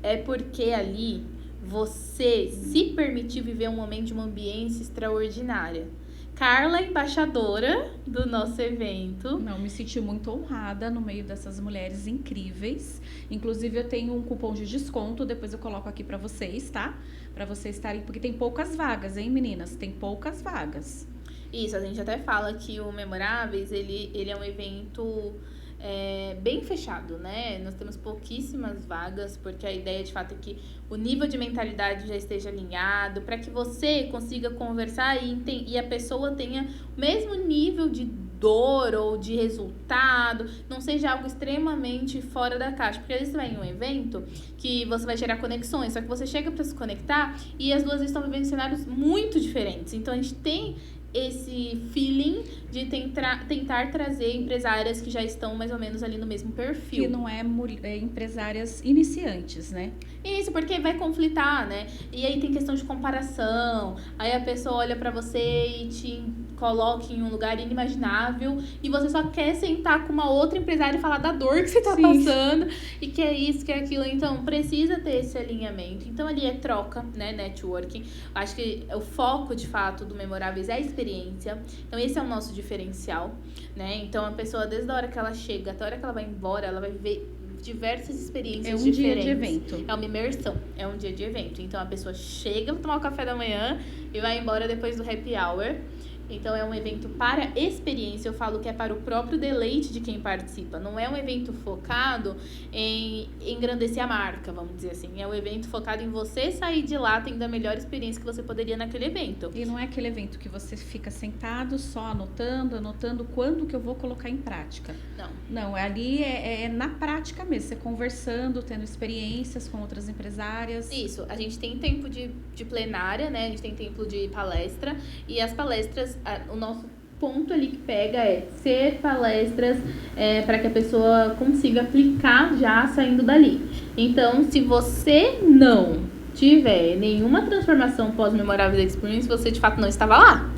É porque ali você se permitir viver um momento de uma ambiência extraordinária. Carla, embaixadora do nosso evento. Não, me senti muito honrada no meio dessas mulheres incríveis. Inclusive, eu tenho um cupom de desconto, depois eu coloco aqui pra vocês, tá? Pra vocês estarem, porque tem poucas vagas, hein, meninas? Tem poucas vagas. Isso, a gente até fala que o Memoráveis, ele é um evento bem fechado, né? Nós temos pouquíssimas vagas, porque a ideia de fato é que o nível de mentalidade já esteja alinhado, para que você consiga conversar e a pessoa tenha o mesmo nível de dor ou de resultado, não seja algo extremamente fora da caixa, porque às vezes você vai em um evento que você vai gerar conexões, só que você chega para se conectar e as duas estão vivendo cenários muito diferentes, então a gente tem esse feeling de tentar trazer empresárias que já estão mais ou menos ali no mesmo perfil. Que não é empresárias iniciantes, né? Isso, porque vai conflitar, né? E aí tem questão de comparação, aí a pessoa olha pra você e te coloca em um lugar inimaginável e você só quer sentar com uma outra empresária e falar da dor que você tá passando e que é isso, que é aquilo. Então, precisa ter esse alinhamento. Então, ali é troca, né? Networking. Acho que o foco, de fato, do Memoráveis é a experiência. Então, esse é o nosso diferencial, né? Então, a pessoa, desde a hora que ela chega até a hora que ela vai embora, ela vai viver diversas experiências diferentes. É um dia de evento. É uma imersão, é um dia de evento. Então, a pessoa chega pra tomar o café da manhã e vai embora depois do happy hour. Então, é um evento para experiência. Eu falo que é para o próprio deleite de quem participa. Não é um evento focado em engrandecer a marca, vamos dizer assim. É um evento focado em você sair de lá tendo a melhor experiência que você poderia naquele evento. E não é aquele evento que você fica sentado só anotando quando que eu vou colocar em prática. Não, ali é na prática mesmo. Você conversando, tendo experiências com outras empresárias. Isso. A gente tem tempo de plenária, né? A gente tem tempo de palestra. E as palestras, o nosso ponto ali que pega é ser palestras para que a pessoa consiga aplicar já saindo dali. Então, se você não tiver nenhuma transformação pós-Memoráveis Experience, você de fato não estava lá.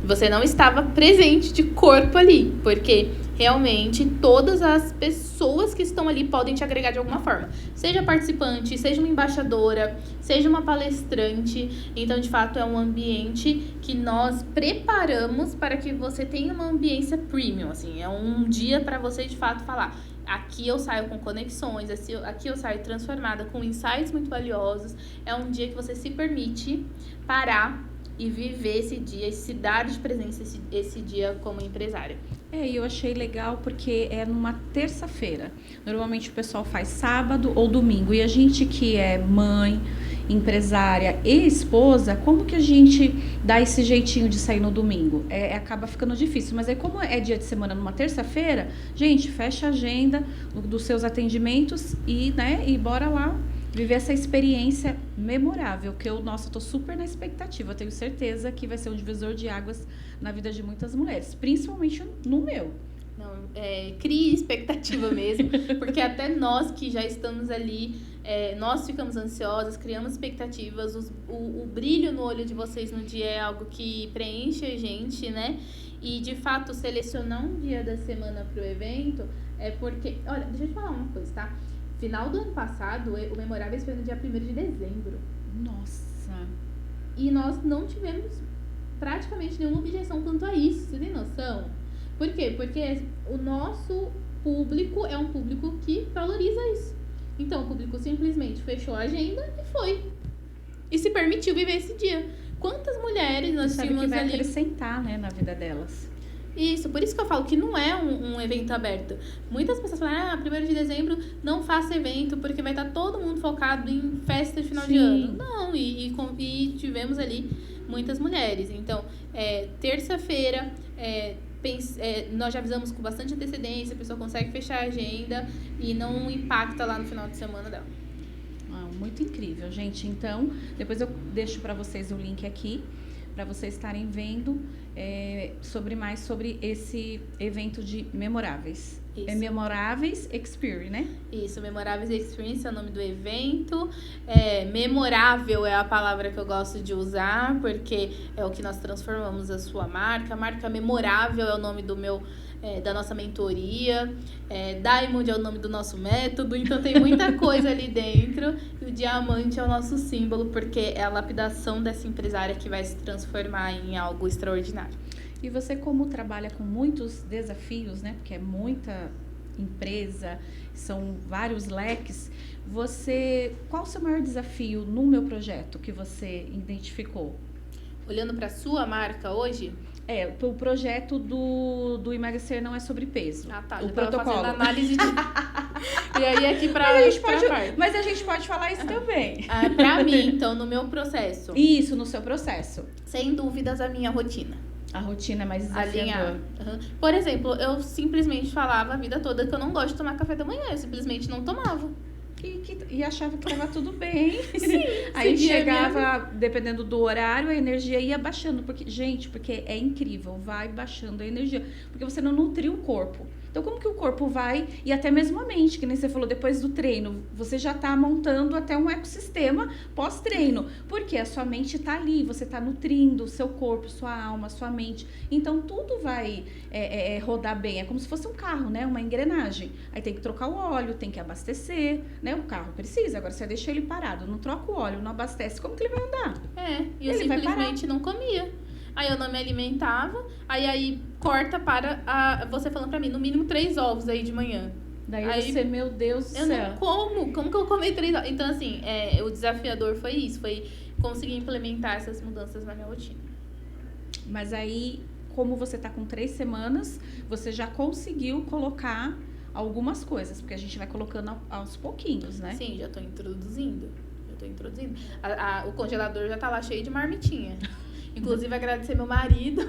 Você não estava presente de corpo ali, porque realmente todas as pessoas que estão ali podem te agregar de alguma forma. Seja participante, seja uma embaixadora, seja uma palestrante. Então, de fato, é um ambiente que nós preparamos para que você tenha uma ambiência premium. Assim, é um dia para você, de fato, falar: aqui eu saio com conexões, aqui eu saio transformada, com insights muito valiosos. É um dia que você se permite parar e viver esse dia, e se dar de presença esse dia como empresária. E eu achei legal porque é numa terça-feira. Normalmente o pessoal faz sábado ou domingo. E a gente que é mãe, empresária e esposa, como que a gente dá esse jeitinho de sair no domingo? Acaba ficando difícil. Mas aí, como é dia de semana numa terça-feira, gente, fecha a agenda dos seus atendimentos e bora lá viver essa experiência memorável, que eu tô super na expectativa. Eu tenho certeza que vai ser um divisor de águas na vida de muitas mulheres, principalmente no meu. Não, crie expectativa mesmo, porque até nós que já estamos ali Nós ficamos ansiosas, criamos expectativas, o brilho no olho de vocês no dia é algo que preenche a gente, né? E, de fato, selecionar um dia da semana pro evento é porque... Olha, deixa eu te falar uma coisa, tá? Final do ano passado, o Memoráveis foi no dia 1º de dezembro. Nossa. E nós não tivemos praticamente nenhuma objeção quanto a isso, você tem noção? Por quê? Porque o nosso público é um público que valoriza isso. Então, o público simplesmente fechou a agenda e foi. E se permitiu viver esse dia. Quantas mulheres nós Sabe tínhamos que vai ali... acrescentar, né, na vida delas. Isso, por isso que eu falo que não é um evento aberto. Muitas pessoas falam, 1º de dezembro não faça evento, porque vai estar todo mundo focado em festa de final de ano. Não, e tivemos ali muitas mulheres. Então, terça-feira, nós já avisamos com bastante antecedência, a pessoa consegue fechar a agenda e não impacta lá no final de semana dela. Muito incrível, gente. Então, depois eu deixo para vocês o link aqui, para vocês estarem vendo sobre esse evento de Memoráveis. Isso. É Memoráveis Experience, né? Isso, Memoráveis Experience é o nome do evento. Memorável é a palavra que eu gosto de usar, porque é o que nós transformamos a sua marca. A marca memorável é o nome da nossa mentoria. Diamond é o nome do nosso método. Então tem muita coisa ali dentro. E o diamante é o nosso símbolo, porque é a lapidação dessa empresária que vai se transformar em algo extraordinário. E você, como trabalha com muitos desafios, né? Porque é muita empresa, são vários leques. Qual o seu maior desafio no meu projeto que você identificou? Olhando para a sua marca hoje? O projeto do emagrecer não é sobre peso. Ah, tá. O protocolo. Fazendo análise de... E aí aqui Mas a gente pode falar isso também. Pra mim, então, no meu processo. Isso, no seu processo. Sem dúvidas, a minha rotina. A rotina é mais desafiadora. Por exemplo, eu simplesmente falava a vida toda que eu não gosto de tomar café da manhã. Eu simplesmente não tomava. E achava que estava tudo bem. Sim, aí chegava, dependendo do horário, a energia ia baixando. Porque é incrível, vai baixando a energia. Porque você não nutriu o corpo. Então, como que o corpo vai, e até mesmo a mente, que nem você falou, depois do treino, você já tá montando até um ecossistema pós-treino. Porque a sua mente tá ali, você tá nutrindo o seu corpo, sua alma, sua mente. Então, tudo vai rodar bem. É como se fosse um carro, né? Uma engrenagem. Aí tem que trocar o óleo, tem que abastecer, né? O carro precisa. Agora, você deixa ele parado, não troca o óleo, não abastece, como que ele vai andar? E eu simplesmente não comia. Aí eu não me alimentava, aí corta para você falando pra mim, no mínimo 3 ovos aí de manhã. Daí você, meu Deus do céu. Eu não como que eu comi 3 ovos? Então, assim, o desafiador foi isso, foi conseguir implementar essas mudanças na minha rotina. Mas aí, como você tá com 3 semanas, você já conseguiu colocar algumas coisas, porque a gente vai colocando aos pouquinhos, né? Sim, já tô introduzindo. O congelador já tá lá cheio de marmitinha. Inclusive, agradecer meu marido.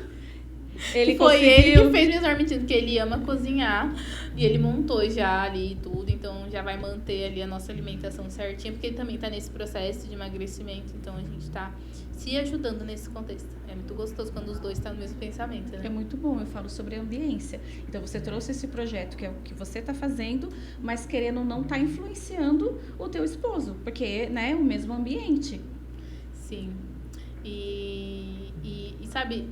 Ele que fez minhas marmitinhas, porque ele ama cozinhar. E ele montou já ali tudo. Então, já vai manter ali a nossa alimentação certinha. Porque ele também tá nesse processo de emagrecimento. Então, a gente tá se ajudando nesse contexto. É muito gostoso quando os dois estão no mesmo pensamento, né? É muito bom. Eu falo sobre ambiência. Então, você trouxe esse projeto que é o que você tá fazendo, mas querendo não tá influenciando o teu esposo. Porque, né, o mesmo ambiente. Sim. E sabe,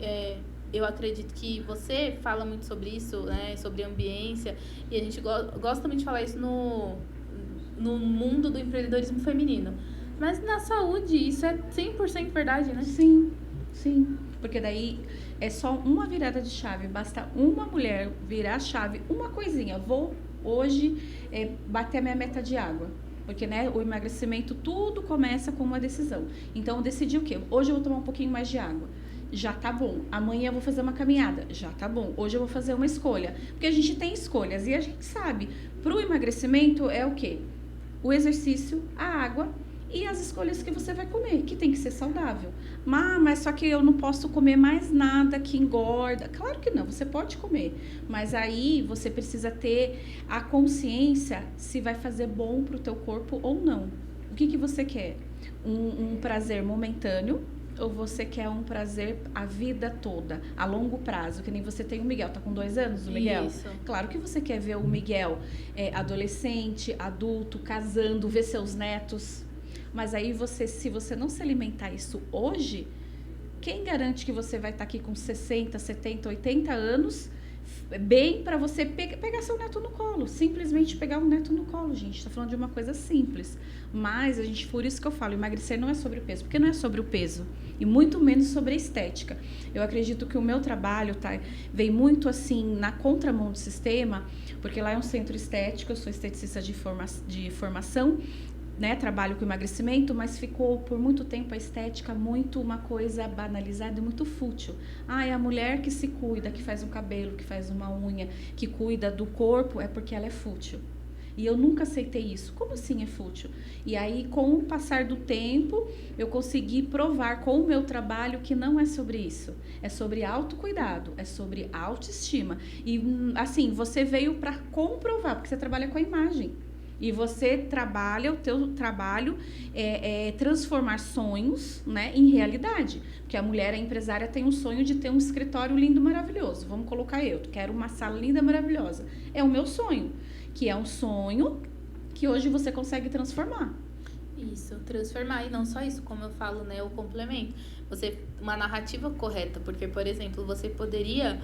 eu acredito que você fala muito sobre isso, né? Sobre ambiência. E a gente gosta muito de falar isso no mundo do empreendedorismo feminino. Mas na saúde, isso é 100% verdade, né? Sim. Porque daí é só uma virada de chave. Basta uma mulher virar a chave, uma coisinha. Vou hoje bater a minha meta de água. Porque, né, o emagrecimento, tudo começa com uma decisão. Então, eu decidi o quê? Hoje eu vou tomar um pouquinho mais de água. Já tá bom. Amanhã eu vou fazer uma caminhada. Já tá bom. Hoje eu vou fazer uma escolha. Porque a gente tem escolhas. E a gente sabe, pro emagrecimento é o quê? O exercício, a água e as escolhas que você vai comer, que tem que ser saudável. Mas só que eu não posso comer mais nada que engorda. Claro que não, você pode comer. Mas aí você precisa ter a consciência se vai fazer bom pro teu corpo ou não. O que você quer? Um prazer momentâneo, ou você quer um prazer a vida toda, a longo prazo? Que nem você tem o Miguel, tá com 2 anos o Miguel? Isso. Claro que você quer ver o Miguel adolescente, adulto, casando, ver seus netos. Mas aí se você não se alimentar isso hoje, quem garante que você vai estar aqui com 60, 70, 80 anos bem para você pegar seu neto no colo, simplesmente pegar um neto no colo, gente, tá falando de uma coisa simples, mas por isso que eu falo, emagrecer não é sobre o peso, porque não é sobre o peso, e muito menos sobre a estética. Eu acredito que o meu trabalho, vem muito assim, na contramão do sistema, porque lá é um centro estético, eu sou esteticista de formação, né, trabalho com emagrecimento, mas ficou por muito tempo a estética muito uma coisa banalizada e muito fútil. É a mulher que se cuida, que faz um cabelo, que faz uma unha, que cuida do corpo, é porque ela é fútil. E eu nunca aceitei isso. Como assim é fútil? E aí, com o passar do tempo, eu consegui provar com o meu trabalho que não é sobre isso. É sobre autocuidado, é sobre autoestima. E, assim, você veio para comprovar, porque você trabalha com a imagem. E você trabalha, o teu trabalho é transformar sonhos, né, em realidade. Porque a mulher, a empresária, tem um sonho de ter um escritório lindo, maravilhoso. Vamos colocar eu quero uma sala linda, maravilhosa. É o meu sonho, que é um sonho que hoje você consegue transformar. Isso, transformar. E não só isso, como eu falo, né, o complemento. Uma narrativa correta, porque, por exemplo, você poderia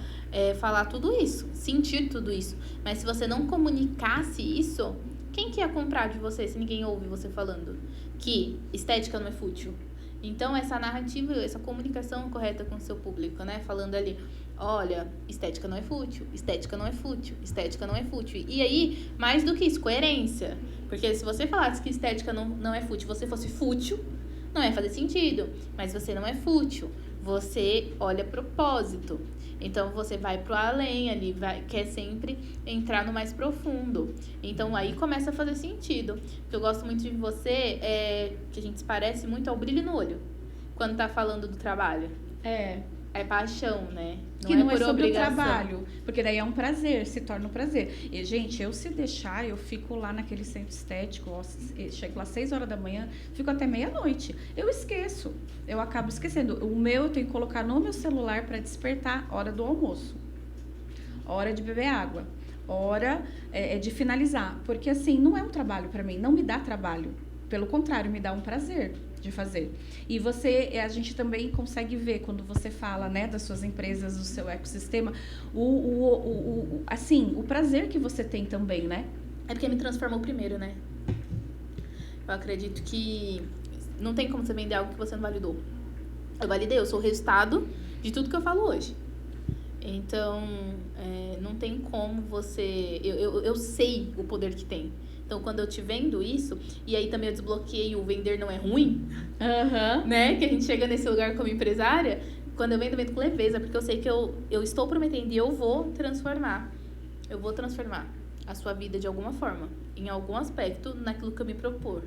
falar tudo isso, sentir tudo isso. Mas se você não comunicasse isso... Quem que ia comprar de você se ninguém ouve você falando que estética não é fútil? Então, essa narrativa, essa comunicação correta com o seu público, né? Falando ali, olha, estética não é fútil, estética não é fútil, estética não é fútil. E aí, mais do que isso, coerência. Porque se você falasse que estética não é fútil, você fosse fútil, não ia fazer sentido. Mas você não é fútil, você olha propósito. Então, você vai pro além ali, quer sempre entrar no mais profundo. Então, aí começa a fazer sentido. O que eu gosto muito de você é que a gente se parece muito ao brilho no olho. Quando tá falando do trabalho. É paixão, né? Que não é por sobre obrigação. o trabalho, porque daí é um prazer, se torna um prazer. E, gente, se deixar, eu fico lá naquele centro estético, chego lá 6 horas da manhã, fico até meia-noite. Eu esqueço, eu acabo esquecendo. O meu eu tenho que colocar no meu celular para despertar hora do almoço, hora de beber água, hora de finalizar. Porque, assim, não é um trabalho para mim, não me dá trabalho. Pelo contrário, me dá um prazer de fazer. E a gente também consegue ver quando você fala, né, das suas empresas, do seu ecossistema, assim, o prazer que você tem também, né? É porque me transformou primeiro, né? Eu acredito que não tem como você vender algo que você não validou. Eu validei, eu sou o resultado de tudo que eu falo hoje. Então, não tem como você... Eu sei o poder que tem. Então, quando eu te vendo isso, e aí também eu desbloqueei o vender não é ruim, né? Que a gente chega nesse lugar como empresária, quando eu vendo com leveza, porque eu sei que eu estou prometendo e eu vou transformar. Eu vou transformar a sua vida de alguma forma, em algum aspecto, naquilo que eu me propor.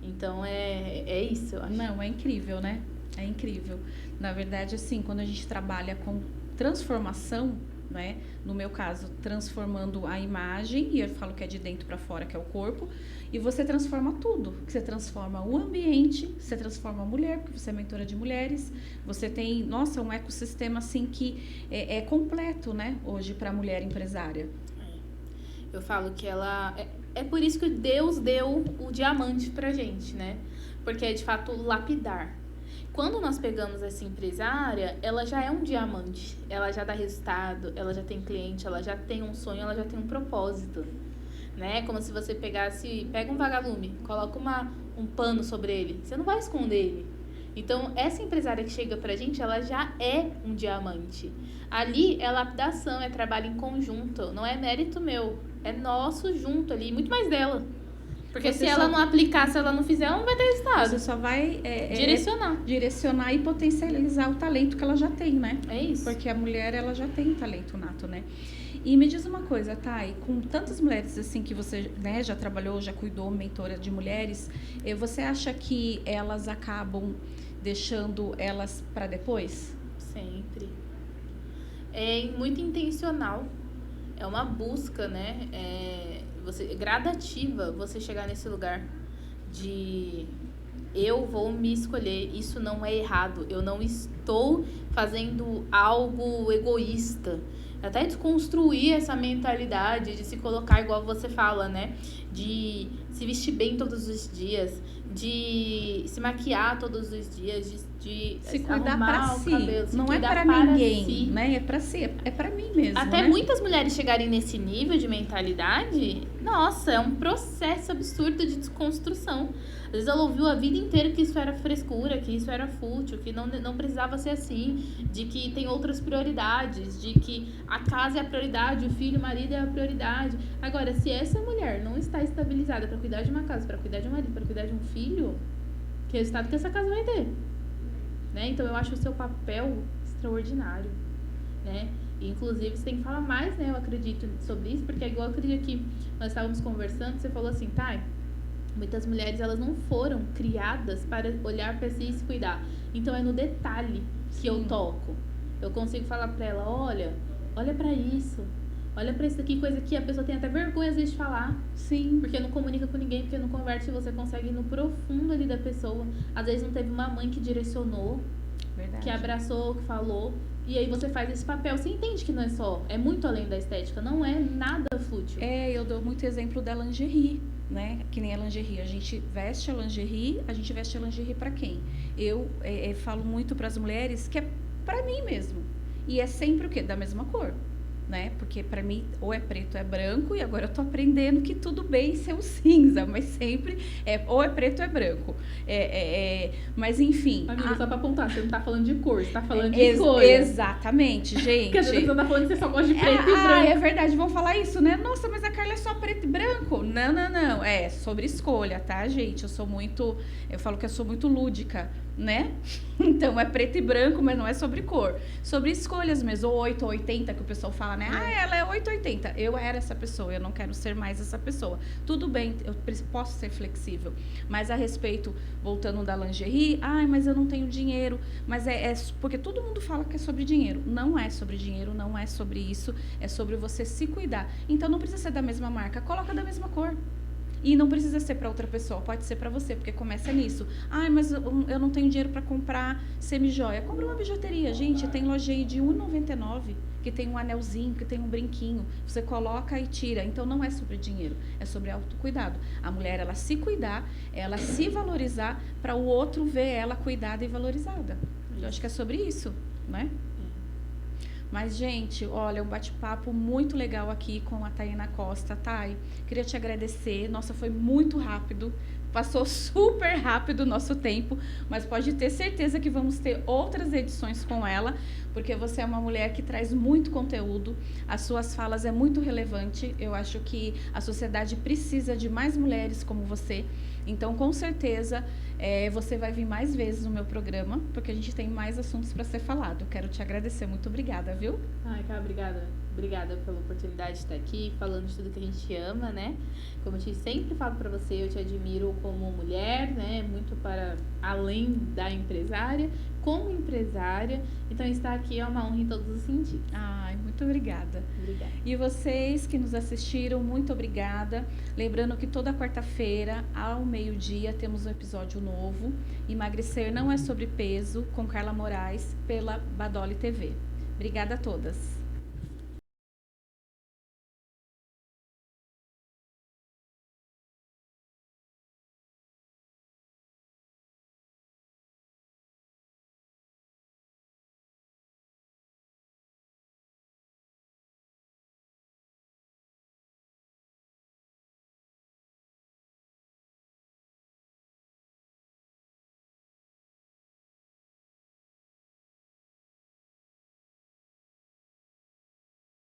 Então, é isso, eu acho. Não, é incrível, né? É incrível. Na verdade, assim, quando a gente trabalha com transformação, né? No meu caso, transformando a imagem, e eu falo que é de dentro para fora, que é o corpo, e você transforma tudo. Você transforma o ambiente, você transforma a mulher, porque você é mentora de mulheres, você tem, um ecossistema assim que é completo, né? Hoje para a mulher empresária. Eu falo que ela... É por isso que Deus deu o diamante pra gente, né? Porque é de fato lapidar. Quando nós pegamos essa empresária, ela já é um diamante. Ela já dá resultado, ela já tem cliente, ela já tem um sonho, ela já tem um propósito. Né? Como se você pega um vagalume, coloca um pano sobre ele. Você não vai esconder ele. Então, essa empresária que chega pra gente, ela já é um diamante. Ali é lapidação, é trabalho em conjunto. Não é mérito meu, é nosso junto ali, muito mais dela. Porque se ela não aplicar, se ela não fizer, ela não vai ter resultado. Você só vai direcionar e potencializar o talento que ela já tem, né? É isso. Porque a mulher, ela já tem talento nato, né? E me diz uma coisa, Thay, com tantas mulheres assim que você, né, já trabalhou, já cuidou, mentora de mulheres, você acha que elas acabam deixando elas para depois? Sempre. É muito intencional. É uma busca, né? Gradativa, você chegar nesse lugar de eu vou me escolher, isso não é errado, eu não estou fazendo algo egoísta. Até desconstruir essa mentalidade de se colocar igual você fala, né? De se vestir bem todos os dias, de se maquiar todos os dias, de se cuidar para si, cabelo, não é para ninguém, si. Né? É para si, é para mim mesmo. Até né? muitas mulheres chegarem nesse nível de mentalidade, nossa, é um processo absurdo de desconstrução. Às vezes ela ouviu a vida inteira que isso era frescura, que isso era fútil, que não precisava ser assim, de que tem outras prioridades, de que a casa é a prioridade, o filho, o marido é a prioridade. Agora, se essa mulher não está estabilizada para cuidar de uma casa, para cuidar de um marido, para cuidar de um filho, que resultado que essa casa vai ter? Né? Então eu acho o seu papel extraordinário, né? E, inclusive, você tem que falar mais, né? Eu acredito sobre isso, porque é igual aquele dia que nós estávamos conversando, você falou assim, tá, muitas mulheres, elas não foram criadas para olhar para si e se cuidar. Então, é no detalhe que eu toco. Eu consigo falar para ela, olha para isso. Olha pra isso aqui, coisa que a pessoa tem até vergonha às vezes de falar. Sim. Porque não comunica com ninguém, porque não conversa e você consegue ir no profundo ali da pessoa. Às vezes não teve uma mãe que direcionou, verdade, que abraçou, que falou. E aí você faz esse papel. Você entende que não é só, é muito além da estética, não é nada fútil. Eu dou muito exemplo da lingerie, né? Que nem a lingerie. A gente veste a lingerie pra quem? Eu falo muito pras mulheres que é pra mim mesmo. E é sempre o quê? Da mesma cor. Né? Porque pra mim ou é preto ou é branco, e agora eu tô aprendendo que tudo bem ser o cinza, mas sempre ou é preto ou é branco. Mas enfim. Amiga, só pra apontar, você não tá falando de cor, você tá falando de escolha. Exatamente, gente. Porque às vezes você tá falando que você só gosta de preto e branco. É verdade, vão falar isso, né? Nossa, mas a Carla é só preto e branco. Não. É sobre escolha, tá, gente? Eu falo que eu sou muito lúdica, né? Então é preto e branco, mas não é sobre cor. Sobre escolhas mesmo, ou 8 ou 80, que o pessoal fala, né? Ela é 8 ou 80. Eu era essa pessoa, eu não quero ser mais essa pessoa. Tudo bem, eu posso ser flexível. Mas a respeito, voltando da lingerie, mas eu não tenho dinheiro. Mas porque todo mundo fala que é sobre dinheiro. Não é sobre dinheiro, não é sobre isso. É sobre você se cuidar. Então não precisa ser da mesma marca, coloca da mesma cor. E não precisa ser para outra pessoa, pode ser para você, porque começa nisso. Mas eu não tenho dinheiro para comprar semi-joia. Compra uma bijuteria, gente. Tem lojinha de R$1,99, que tem um anelzinho, que tem um brinquinho. Você coloca e tira. Então, não é sobre dinheiro, é sobre autocuidado. A mulher, ela se cuidar, ela se valorizar, para o outro ver ela cuidada e valorizada. Eu acho que é sobre isso, né? Mas, gente, olha, um bate-papo muito legal aqui com a Tainá Costa. Thay, queria te agradecer. Nossa, foi muito rápido. Passou super rápido o nosso tempo, mas pode ter certeza que vamos ter outras edições com ela, porque você é uma mulher que traz muito conteúdo, as suas falas é muito relevante. Eu acho que a sociedade precisa de mais mulheres como você. Então, com certeza, você vai vir mais vezes no meu programa, porque a gente tem mais assuntos para ser falado. Quero te agradecer. Muito obrigada, viu? Cara, obrigada. Obrigada pela oportunidade de estar aqui, falando de tudo que a gente ama, né? Como eu sempre falo pra você, eu te admiro como mulher, né? Muito para além da empresária, como empresária. Então, estar aqui é uma honra em todos os sentidos. Muito obrigada. Obrigada. E vocês que nos assistiram, muito obrigada. Lembrando que toda quarta-feira, ao meio-dia, temos um episódio novo. Emagrecer não é sobre peso, com Carla Moraes, pela Badoli TV. Obrigada a todas.